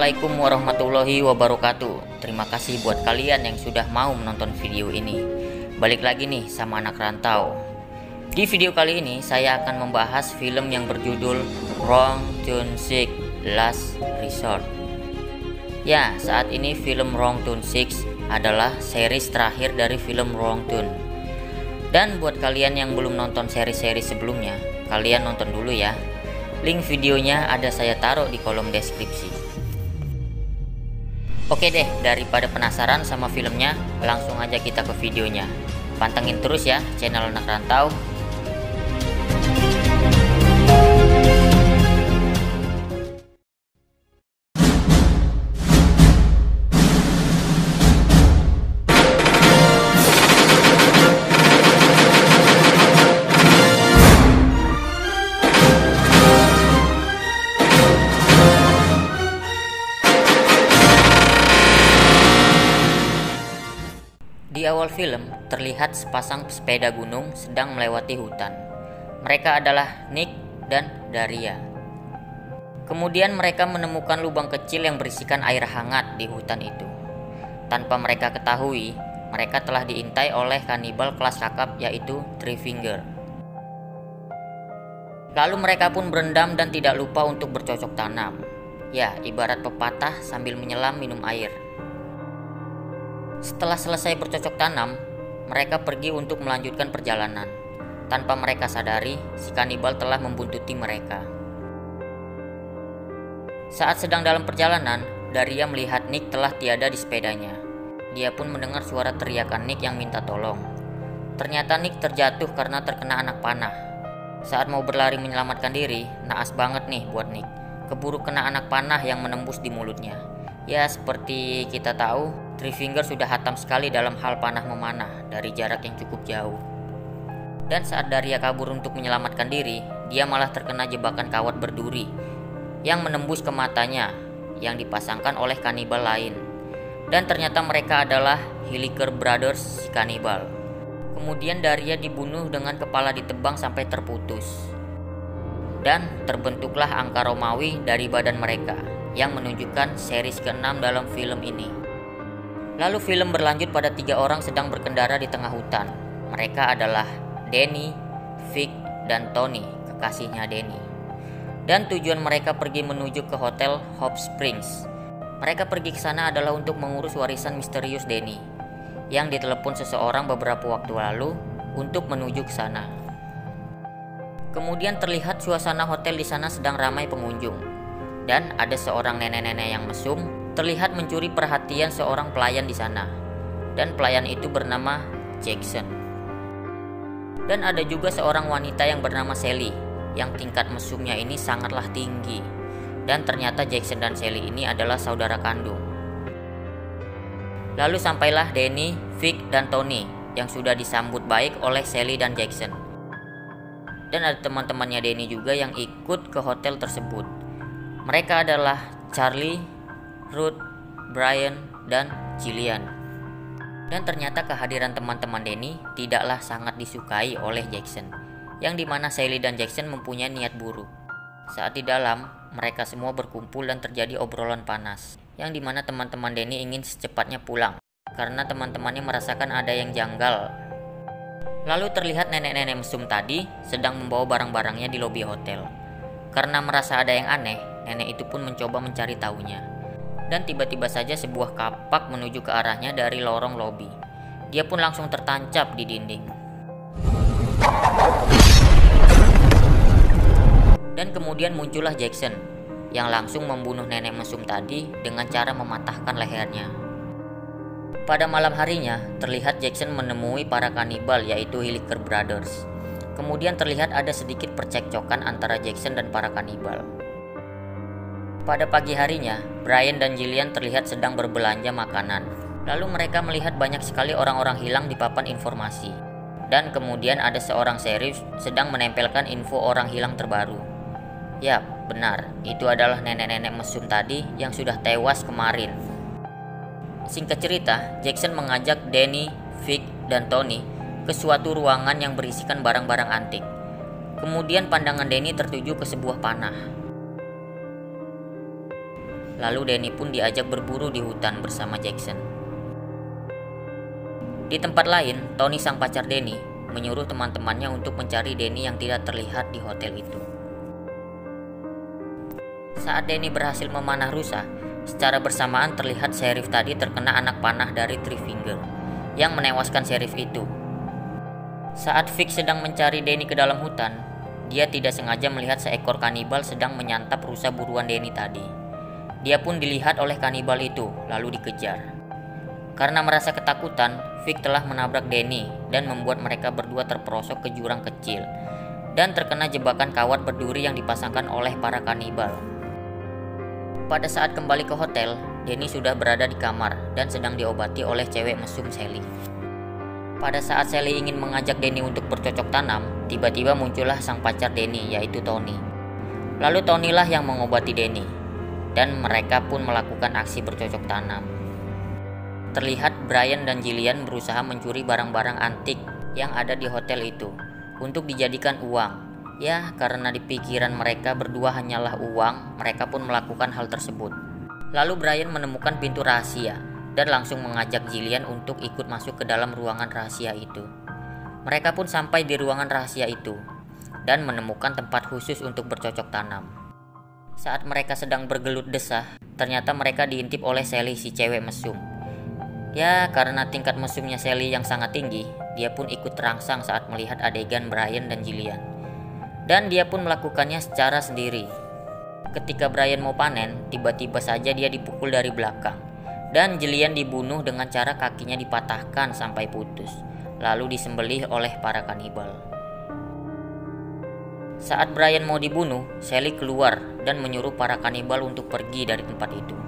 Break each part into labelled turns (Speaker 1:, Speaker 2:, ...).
Speaker 1: Assalamualaikum warahmatullahi wabarakatuh. Terima kasih buat kalian yang sudah mau menonton video ini. Balik lagi nih sama anak rantau. Di video kali ini saya akan membahas film yang berjudul Wrong Turn 6 Last Resort. Ya, saat ini film Wrong Turn 6 adalah series terakhir dari film Wrong Turn. Dan buat kalian yang belum nonton seri-seri sebelumnya, kalian nonton dulu ya. Link videonya ada saya taruh di kolom deskripsi. Oke deh, daripada penasaran sama filmnya, langsung aja kita ke videonya. Pantengin terus ya channel Anak Rantau. Di awal film, terlihat sepasang sepeda gunung sedang melewati hutan. Mereka adalah Nick dan Daria. Kemudian mereka menemukan lubang kecil yang berisikan air hangat di hutan itu. Tanpa mereka ketahui, mereka telah diintai oleh kanibal kelas kakap yaitu Three Finger. Lalu mereka pun berendam dan tidak lupa untuk bercocok tanam. Ya, ibarat pepatah sambil menyelam minum air. Setelah selesai bercocok tanam, mereka pergi untuk melanjutkan perjalanan. Tanpa mereka sadari, si kanibal telah membuntuti mereka. Saat sedang dalam perjalanan, Daria melihat Nick telah tiada di sepedanya. Dia pun mendengar suara teriakan Nick yang minta tolong. Ternyata Nick terjatuh karena terkena anak panah. Saat mau berlari menyelamatkan diri, naas banget nih buat Nick. Keburu kena anak panah yang menembus di mulutnya. Ya, seperti kita tahu, Three Finger sudah hatam sekali dalam hal panah memanah dari jarak yang cukup jauh. Dan saat Daria kabur untuk menyelamatkan diri, dia malah terkena jebakan kawat berduri yang menembus ke matanya yang dipasangkan oleh kanibal lain. Dan ternyata mereka adalah Hilliker Brothers si kanibal. Kemudian Daria dibunuh dengan kepala ditebang sampai terputus. Dan terbentuklah angka Romawi dari badan mereka yang menunjukkan series ke-6 dalam film ini. Lalu film berlanjut pada 3 orang sedang berkendara di tengah hutan. Mereka adalah Danny, Vic, dan Tony, kekasihnya Danny. Dan tujuan mereka pergi menuju ke hotel Hot Springs. Mereka pergi ke sana adalah untuk mengurus warisan misterius Danny yang ditelepon seseorang beberapa waktu lalu untuk menuju ke sana. Kemudian terlihat suasana hotel di sana sedang ramai pengunjung. Dan ada seorang nenek-nenek yang mesum terlihat mencuri perhatian seorang pelayan di sana. Dan pelayan itu bernama Jackson. Dan ada juga seorang wanita yang bernama Sally yang tingkat mesumnya ini sangatlah tinggi. Dan ternyata Jackson dan Sally ini adalah saudara kandung. Lalu sampailah Danny, Vic, dan Tony yang sudah disambut baik oleh Sally dan Jackson. Dan ada teman-temannya Danny juga yang ikut ke hotel tersebut. Mereka adalah Charlie, Ruth, Brian, dan Jillian. Dan ternyata kehadiran teman-teman Danny tidaklah sangat disukai oleh Jackson, yang dimana Sally dan Jackson mempunyai niat buruk. Saat di dalam, mereka semua berkumpul dan terjadi obrolan panas, yang dimana teman-teman Danny ingin secepatnya pulang, karena teman-temannya merasakan ada yang janggal. Lalu terlihat nenek-nenek mesum tadi sedang membawa barang-barangnya di lobi hotel. Karena merasa ada yang aneh, nenek itu pun mencoba mencari tahunya. Dan tiba-tiba saja sebuah kapak menuju ke arahnya dari lorong lobi. Dia pun langsung tertancap di dinding. Dan kemudian muncullah Jackson yang langsung membunuh nenek mesum tadi dengan cara mematahkan lehernya. Pada malam harinya, terlihat Jackson menemui para kanibal yaitu Hilliker Brothers. Kemudian terlihat ada sedikit percekcokan antara Jackson dan para kanibal. Pada pagi harinya, Brian dan Jillian terlihat sedang berbelanja makanan. Lalu mereka melihat banyak sekali orang-orang hilang di papan informasi. Dan kemudian ada seorang sheriff sedang menempelkan info orang hilang terbaru. Yap, benar, itu adalah nenek-nenek mesum tadi yang sudah tewas kemarin. Singkat cerita, Jackson mengajak Danny, Vic, dan Tony ke suatu ruangan yang berisikan barang-barang antik. Kemudian pandangan Danny tertuju ke sebuah panah. Lalu Danny pun diajak berburu di hutan bersama Jackson. Di tempat lain, Tony sang pacar Danny menyuruh teman-temannya untuk mencari Danny yang tidak terlihat di hotel itu. Saat Danny berhasil memanah rusa, secara bersamaan terlihat sheriff tadi terkena anak panah dari Three Finger yang menewaskan sheriff itu. Saat Vic sedang mencari Danny ke dalam hutan, dia tidak sengaja melihat seekor kanibal sedang menyantap rusa buruan Danny tadi. Dia pun dilihat oleh kanibal itu, lalu dikejar. Karena merasa ketakutan, Vic telah menabrak Danny dan membuat mereka berdua terperosok ke jurang kecil dan terkena jebakan kawat berduri yang dipasangkan oleh para kanibal. Pada saat kembali ke hotel, Danny sudah berada di kamar dan sedang diobati oleh cewek mesum Sally. Pada saat Sally ingin mengajak Danny untuk bercocok tanam, tiba-tiba muncullah sang pacar Danny, yaitu Tony. Lalu Tony lah yang mengobati Danny, dan mereka pun melakukan aksi bercocok tanam. Terlihat Brian dan Jillian berusaha mencuri barang-barang antik yang ada di hotel itu untuk dijadikan uang. Ya, karena di pikiran mereka berdua hanyalah uang, mereka pun melakukan hal tersebut. Lalu Brian menemukan pintu rahasia dan langsung mengajak Jillian untuk ikut masuk ke dalam ruangan rahasia itu. Mereka pun sampai di ruangan rahasia itu dan menemukan tempat khusus untuk bercocok tanam. Saat mereka sedang bergelut desah, ternyata mereka diintip oleh Sally, si cewek mesum. Ya, karena tingkat mesumnya Sally yang sangat tinggi, dia pun ikut terangsang saat melihat adegan Brian dan Jillian. Dan dia pun melakukannya secara sendiri. Ketika Brian mau panen, tiba-tiba saja dia dipukul dari belakang. Dan Jillian dibunuh dengan cara kakinya dipatahkan sampai putus, lalu disembelih oleh para kanibal. Saat Brian mau dibunuh, Sally keluar dan menyuruh para kanibal untuk pergi dari tempat itu.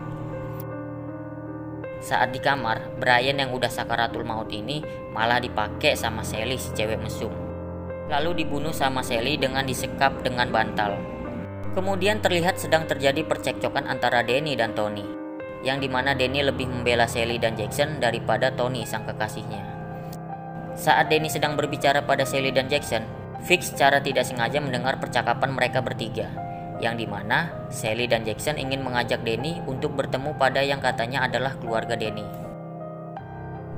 Speaker 1: Saat di kamar, Brian yang udah sakaratul maut ini malah dipakai sama Sally, si cewek mesum. Lalu dibunuh sama Sally dengan disekap dengan bantal. Kemudian terlihat sedang terjadi percekcokan antara Danny dan Tony, yang dimana Danny lebih membela Sally dan Jackson daripada Tony sang kekasihnya. Saat Danny sedang berbicara pada Sally dan Jackson, Vic secara tidak sengaja mendengar percakapan mereka bertiga, yang dimana Sally dan Jackson ingin mengajak Danny untuk bertemu pada yang katanya adalah keluarga Danny.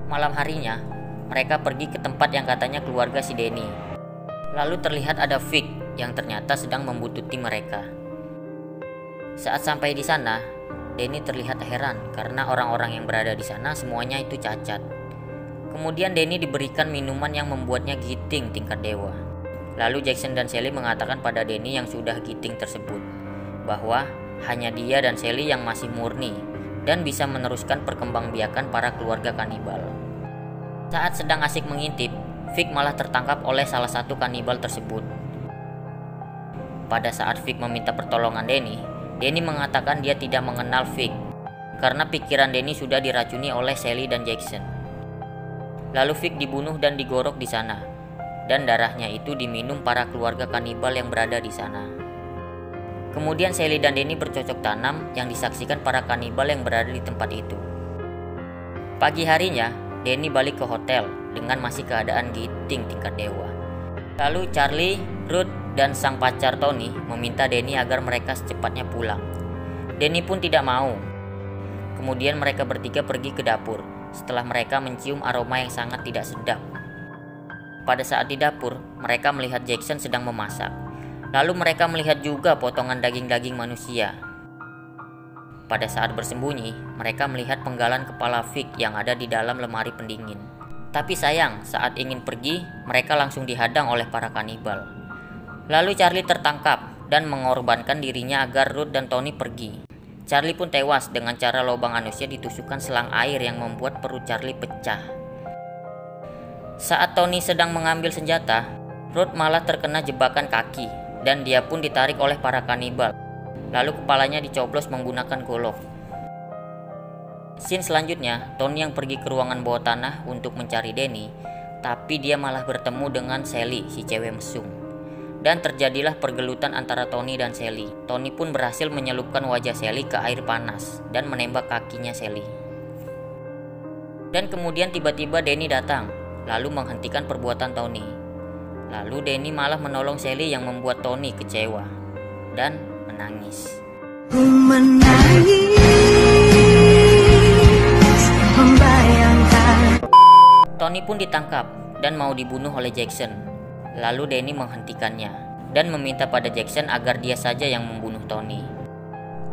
Speaker 1: Malam harinya, mereka pergi ke tempat yang katanya keluarga si Danny. Lalu terlihat ada Vic yang ternyata sedang membuntuti mereka. Saat sampai di sana, Danny terlihat heran karena orang-orang yang berada di sana semuanya itu cacat. Kemudian Danny diberikan minuman yang membuatnya giting tingkat dewa. Lalu Jackson dan Sally mengatakan pada Danny yang sudah giting tersebut bahwa hanya dia dan Sally yang masih murni dan bisa meneruskan perkembangbiakan para keluarga kanibal. Saat sedang asik mengintip, Vic malah tertangkap oleh salah satu kanibal tersebut. Pada saat Vic meminta pertolongan Danny mengatakan dia tidak mengenal Vic karena pikiran Danny sudah diracuni oleh Sally dan Jackson. Lalu Vic dibunuh dan digorok di sana, dan darahnya itu diminum para keluarga kanibal yang berada di sana. Kemudian Sally dan Danny bercocok tanam yang disaksikan para kanibal yang berada di tempat itu. Pagi harinya, Danny balik ke hotel dengan masih keadaan giting tingkat dewa. Lalu Charlie, Ruth, dan sang pacar Tony meminta Danny agar mereka secepatnya pulang. Danny pun tidak mau. Kemudian mereka bertiga pergi ke dapur setelah mereka mencium aroma yang sangat tidak sedap. Pada saat di dapur, mereka melihat Jackson sedang memasak. Lalu mereka melihat juga potongan daging-daging manusia. Pada saat bersembunyi, mereka melihat penggalan kepala Vic yang ada di dalam lemari pendingin. Tapi sayang, saat ingin pergi, mereka langsung dihadang oleh para kanibal. Lalu Charlie tertangkap dan mengorbankan dirinya agar Ruth dan Tony pergi. Charlie pun tewas dengan cara lubang anusnya ditusukkan selang air yang membuat perut Charlie pecah. Saat Tony sedang mengambil senjata, Ruth malah terkena jebakan kaki dan dia pun ditarik oleh para kanibal. Lalu kepalanya dicoblos menggunakan golok. Scene selanjutnya, Tony yang pergi ke ruangan bawah tanah untuk mencari Danny, tapi dia malah bertemu dengan Sally, si cewek mesum. Dan terjadilah pergelutan antara Tony dan Sally. Tony pun berhasil menyelupkan wajah Sally ke air panas dan menembak kakinya Sally. Dan kemudian tiba-tiba Danny datang, lalu menghentikan perbuatan Tony. Lalu Danny malah menolong Sally yang membuat Tony kecewa dan menangis.
Speaker 2: Menangis.
Speaker 1: Tony pun ditangkap dan mau dibunuh oleh Jackson. Lalu Danny menghentikannya dan meminta pada Jackson agar dia saja yang membunuh Tony.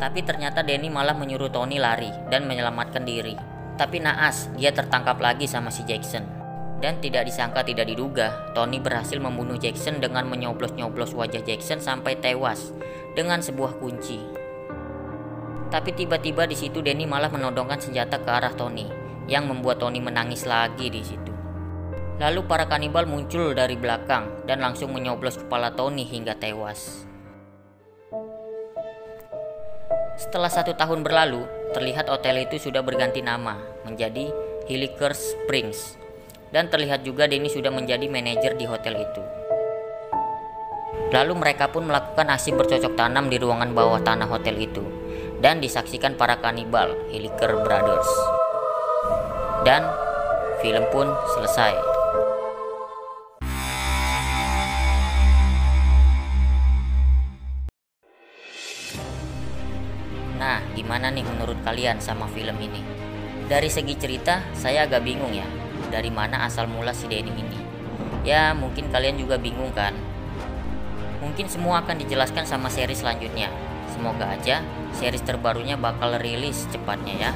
Speaker 1: Tapi ternyata Danny malah menyuruh Tony lari dan menyelamatkan diri. Tapi naas, dia tertangkap lagi sama si Jackson. Dan tidak disangka tidak diduga, Tony berhasil membunuh Jackson dengan menyoblos-nyoblos wajah Jackson sampai tewas dengan sebuah kunci. Tapi tiba-tiba di situ Danny malah menodongkan senjata ke arah Tony, yang membuat Tony menangis lagi di situ. Lalu para kanibal muncul dari belakang dan langsung menyoblos kepala Tony hingga tewas. Setelah 1 tahun berlalu, terlihat hotel itu sudah berganti nama menjadi Hilliker Springs. Dan terlihat juga Danny sudah menjadi manajer di hotel itu. Lalu mereka pun melakukan aksi bercocok tanam di ruangan bawah tanah hotel itu. Dan disaksikan para kanibal Hilliker Brothers. Dan film pun selesai. Nah, gimana nih menurut kalian sama film ini? Dari segi cerita, saya agak bingung ya. Dari mana asal mula si Danny ini? Ya, mungkin kalian juga bingung kan? Mungkin semua akan dijelaskan sama seri selanjutnya. Semoga aja series terbarunya bakal rilis cepatnya ya.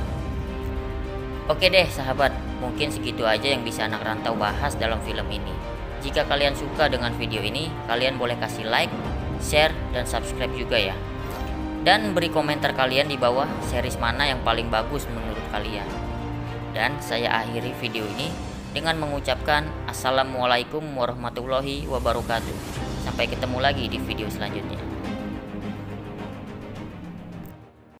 Speaker 1: Oke deh sahabat, mungkin segitu aja yang bisa anak rantau bahas dalam film ini. Jika kalian suka dengan video ini, kalian boleh kasih like, share, dan subscribe juga ya. Dan beri komentar kalian di bawah series mana yang paling bagus menurut kalian. Dan saya akhiri video ini dengan mengucapkan Assalamualaikum warahmatullahi wabarakatuh. Sampai ketemu lagi di video selanjutnya.